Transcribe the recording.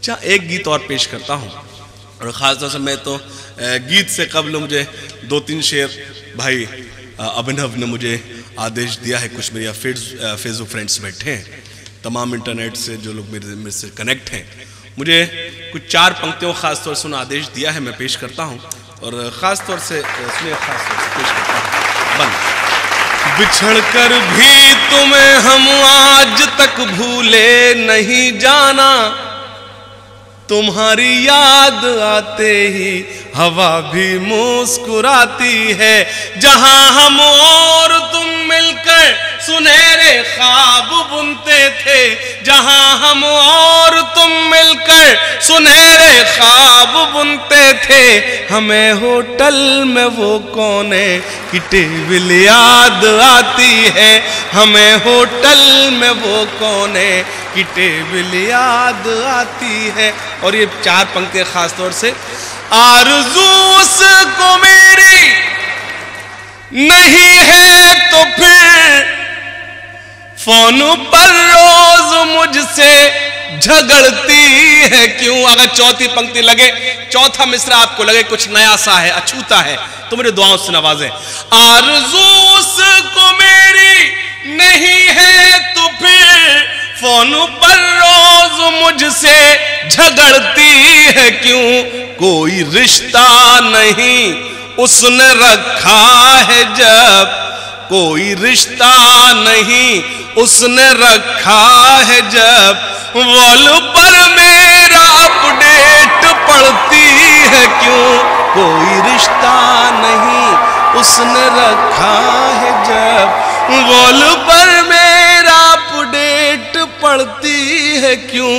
अच्छा, एक गीत और पेश करता हूँ, और ख़ास तौर से मैं तो गीत से कबल मुझे 2-3 शेर भाई अभिनव ने मुझे आदेश दिया है। कुछ मेरे फेसबुक फ्रेंड्स बैठे हैं, तमाम इंटरनेट से जो लोग मेरे से कनेक्ट हैं, मुझे कुछ 4 पंक्तियों ख़ास तौर से उन्होंने आदेश दिया है, मैं पेश करता हूँ। और ख़ास तौर से इसमें ख़ास तौर से पेश करता हूँ। बंद। बिछड़ कर भी तुम्हें हम आज तक भूले नहीं जाना, तुम्हारी याद आते ही हवा भी मुस्कुराती है। जहां हम और तुम मिलकर सुनहरे ख्वाब बुनते थे, जहां हम और तुम मिलकर सुनहरे ख्वाब बुनते थे, हमें होटल में वो कोने की टेबल याद आती है, हमें होटल में वो कोने की टेबल याद आती है। और ये 4 पंक्तियां खास तौर से, आरज़ू उसको मेरी नहीं है तो फिर फोन पर रोज मुझसे झगड़ती है क्यों। अगर चौथी पंक्ति लगे, चौथा मिसरा आपको लगे कुछ नया सा है, अछूता है, तो मेरे दुआओं से नवाजें। आरज़ू उसको मेरी नहीं है तो फिर फोन पर रोज मुझसे झगड़ती है क्यों। कोई रिश्ता नहीं उसने रखा है जब, कोई रिश्ता नहीं उसने रखा है जब, वॉल पर मेरा अपडेट पड़ती है क्यों। कोई रिश्ता नहीं उसने रखा है जब, वॉल पर मेरा अपडेट पड़ती है क्यों।